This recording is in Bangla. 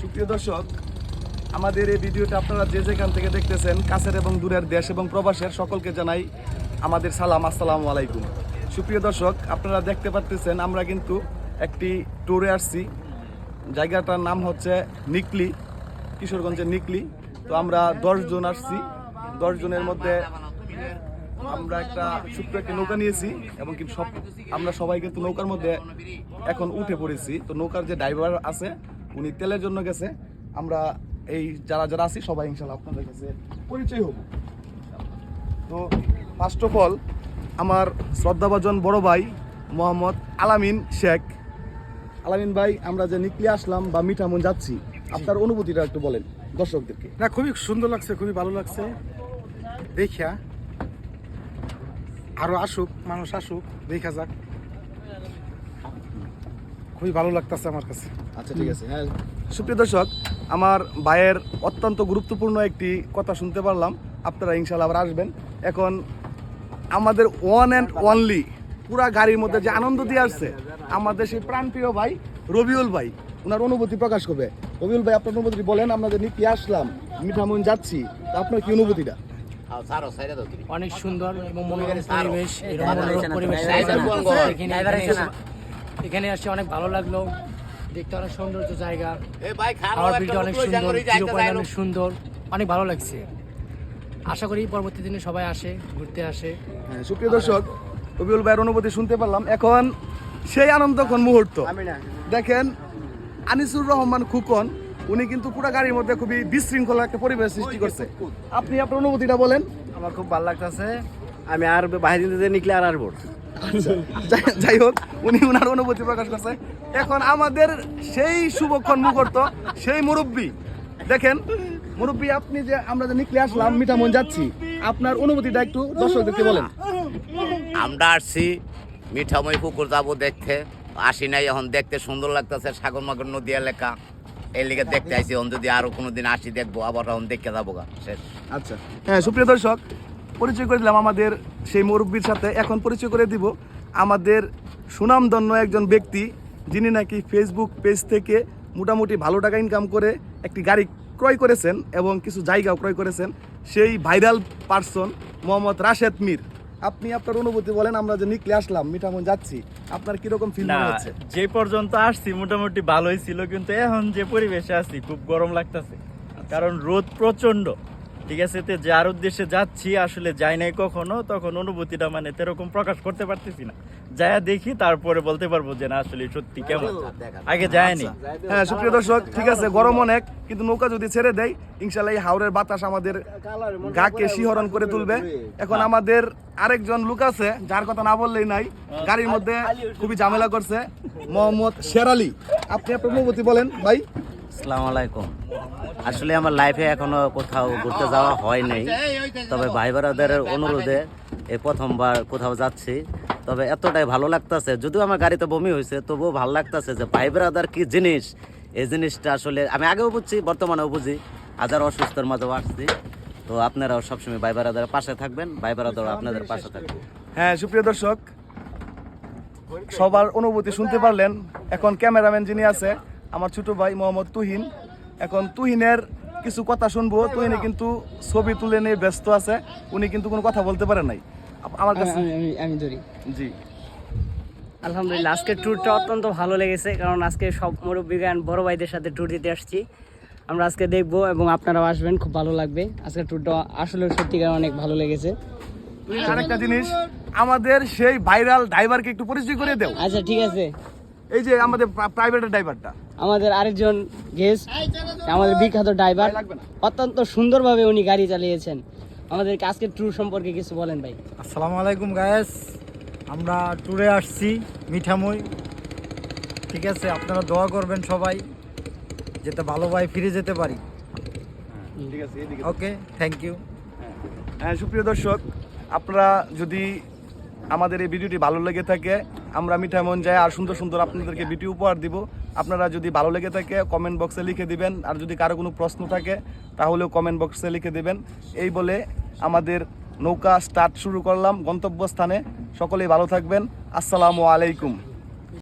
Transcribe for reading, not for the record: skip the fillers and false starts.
সুপ্রিয় দর্শক, আমাদের এই ভিডিওটা আপনারা যে যেখান থেকে দেখতেছেন, কাছের এবং দূরের দেশ এবং প্রবাসের সকলকে জানাই আমাদের সালাম, আসসালামু আলাইকুম। সুপ্রিয় দর্শক, আপনারা দেখতে পাচ্ছেন আমরা কিন্তু একটি ট্যুরে আসছি। জায়গাটার নাম হচ্ছে নিকলি, কিশোরগঞ্জের নিকলি। তো আমরা 10 জন আসছি। 10 জনের মধ্যে আমরা একটা ছোট্ট একটি নৌকা নিয়েছি এবং কি আমরা সবাই কিন্তু নৌকার মধ্যে এখন উঠে পড়েছি। তো নৌকার যে ড্রাইভার আছে উনি তেলের জন্য গেছে। আমরা এই যারা আছি সবাই ইনশাল্লাহ আপনাদের কাছে পরিচয় হব। তো ফার্স্ট অফ অল আমার শ্রদ্ধাভাজন বড় ভাই মোহাম্মদ আলামিন শেখ। আলামিন ভাই, আমরা যে নিকলি আসলাম বা মিঠামন যাচ্ছি, আপনার অনুভূতিটা একটু বলেন দর্শকদেরকে। না, খুবই সুন্দর লাগছে, খুবই ভালো লাগছে দেখা। আরো আসুক, মানুষ আসুক, দেখা যাক। খুবই ভালো লাগতেছে আমার কাছে। আচ্ছা, ঠিক আছে। হ্যাঁ, সুপ্রিয় দর্শক, আমার ভাইয়ের অত্যন্ত গুরুত্বপূর্ণ একটি কথা শুনতে পারলাম। আপনারা ইনশাল্লাহ আবার আসবেন। এখন আমাদের ওয়ান অ্যান্ড অনলি পুরা গাড়ির মধ্যে যে আনন্দ দিয়ে আসছে আমাদের সেই প্রাণপ্রিয় ভাই রবিউল ভাই, ওনার অনুভূতি প্রকাশ করবে। রবিউল ভাই, আপনার অনুভূতি বলেন। আমরা যে নিকলি আসলাম, মিঠামন যাচ্ছি, তা আপনার কি অনুভূতিটা? অনেক সুন্দর এবং মনোরম পরিবেশ। এখানে আসছে অনেক ভালো লাগলো, দেখতে অনেক সৌন্দর্য জায়গা, খাওয়ার পিঠটা অনেক সুন্দর, জিরো পয়েন্ট অনেক সুন্দর, অনেক ভালো লাগছে। আশা করি পরবর্তী দিনে সবাই আসে, ঘুরতে আসে। হ্যাঁ, সুপ্রিয় দর্শক, রবিউল ভাইয়ের অনুভূতি শুনতে পারলাম। এখন সেই আনন্দক্ষণ মুহূর্ত দেখেন, আনিসুর রহমান খুকন উনি কিন্তু পুরো গাড়ির মধ্যে খুবই বিশৃঙ্খলা একটা পরিবেশ সৃষ্টি করছে। আপনি আপনার অনুভূতিটা বলেন। আমার খুব ভালো লাগতেছে। আমি আর বাইরে দিতে নিকলে আর আসবো। যাই হোক, উনি ওনার অনুভূতি প্রকাশ করছে। এখন আমাদের সেই শুভক্ষণ মুহূর্ত, সেই মুরব্বী দেখেন। মুরব্বী, আপনি যে আমরা যে নিকলে আসলাম, মিঠামন যাচ্ছি, আপনার অনুভূতিটা একটু দর্শকদেরকে বলেন। আমরা আসছি মিঠাময় পুকুর যাবো দেখতে, আসি নাই এখন। দেখতে সুন্দর লাগতেছে, সাগর মাগর নদী এলাকা, এই লিগে দেখতে আসি। এখন যদি আরো কোনোদিন আসি দেখবো, আবার এখন দেখতে যাবো গা শেষ। আচ্ছা, হ্যাঁ, সুপ্রিয় দর্শক, পরিচয় করে দিলাম আমাদের সেই মুরব্বীর সাথে। এখন পরিচয় করে দিব আমাদের সুনামধন্য একজন ব্যক্তি, যিনি নাকি ফেসবুক পেজ থেকে মোটামুটি ভালো টাকা ইনকাম করে একটি গাড়ি ক্রয় করেছেন এবং কিছু জায়গাও ক্রয় করেছেন। সেই ভাইরাল পার্সন মোহাম্মদ রাশেদ মীর। আপনি আপনার অনুভূতি বলেন। আমরা যে নিকলে আসলাম, মিঠামন যাচ্ছি, আপনার কিরকম ফিল হচ্ছে? যে পর্যন্ত আসছি মোটামুটি ভালোই ছিল, কিন্তু এখন যে পরিবেশে আছি খুব গরম লাগতেছে, কারণ রোদ প্রচন্ড। ঠিক আছে, তো যার উদ্দেশ্যে যাচ্ছি আসলে যাই নাই কখনো, তখন অনুভূতিটা মানে সেরকম প্রকাশ করতে পারতেছি না। যায়া দেখি তারপরে বলতে পারবো যে না আসলে সত্যি কেমন, আগে যায়নি। হ্যাঁ, সুপ্রিয় দর্শক, ঠিক আছে, গরম অনেক, কিন্তু নৌকা যদি ছেড়ে দেয় ইনশাল্লাহ এই হাওরের বাতাস আমাদের গাকে শিহরণ করে তুলবে। এখন আমাদের আরেকজন লোক আছে, যার কথা না বললেই নাই, গাড়ির মধ্যে খুবই ঝামেলা করছে, মোহাম্মদ শের আলী। আপনি আপনার অনুভূতি বলেন ভাই। আসসালামু আলাইকুম। আসলে আমার লাইফে এখনো কোথাও ঘুরতে যাওয়া হয় নাই, তবে ভাই ব্রাদারের অনুরোধে এই প্রথমবার কোথাও যাচ্ছি। তবে এতটাই ভালো লাগতেছে, যদিও আমার গাড়িতে বমি হয়েছে, তবুও ভালো লাগতেছে যে ভাই ব্রাদার কি জিনিস। এই জিনিসটা আসলে আমি আগেও বুঝছি, বর্তমানেও বুঝি। হাজার অসুস্থর মাঝেও আসছি। তো আপনারাও সবসময় ভাই ব্রাদারের পাশে থাকবেন, ভাই ব্রাদারও আপনাদের পাশে থাকবে। হ্যাঁ, সুপ্রিয় দর্শক, সবার অনুভূতি শুনতে পারলেন। এখন ক্যামেরাম্যান যিনি আছে আমার ছোট ভাই মোহাম্মদ তুহিন, এখন তুহিনের কিছু কথা শুনবো। তুহিনে কিন্তু ছবি তুলে নিয়ে ব্যস্ত আছে, উনি কিন্তু কোনো কথা বলতে পারে নাই আমার কাছে। আমি ধরি। জি, আলহামদুলিল্লাহ, আজকের ট্যুরটা অত্যন্ত ভালো লেগেছে, কারণ আজকে সব মুরব্বীগান বড় ভাইদের সাথে ট্যুর দিতে আসছি। আমরা আজকে দেখবো এবং আপনারাও আসবেন, খুব ভালো লাগবে। আজকের ট্যুরটা আসলে সত্যিকার অনেক ভালো লেগেছে। আরেকটা জিনিস, আমাদের সেই ভাইরাল ড্রাইভারকে একটু পরিচয় করে দেও। আচ্ছা, ঠিক আছে। এই যে আমাদের প্রাইভেটের ড্রাইভারটা, আমাদের আরেকজন গেস্ট, আমাদের বিখ্যাত ড্রাইভার, অত্যন্ত সুন্দরভাবে উনি গাড়ি চালিয়েছেন। আমাদেরকে আজকের ট্যুর সম্পর্কে কিছু বলেন ভাই। আসসালামু আলাইকুম গায়েস, আমরা ট্যুরে আসছি মিঠামই। ঠিক আছে, আপনারা দোয়া করবেন সবাই, যাতে ভালোভাবে ফিরে যেতে পারি। ঠিক আছে, ওকে, থ্যাংক ইউ। হ্যাঁ, সুপ্রিয় দর্শক, আপনারা যদি আমাদের এই ভিডিওটি ভালো লেগে থাকে, আমরা মিঠামন যাই আর সুন্দর সুন্দর আপনাদেরকে ভিডিও উপহার দিব। আপনারা যদি ভালো লেগে থাকে কমেন্ট বক্সে লিখে দিবেন, আর যদি কারো কোনো প্রশ্ন থাকে তাহলেও কমেন্ট বক্সে লিখে দিবেন। এই বলে আমাদের নৌকা স্টার্ট শুরু করলাম গন্তব্যস্থানে। সকলেই ভালো থাকবেন। আসসালামু আলাইকুম।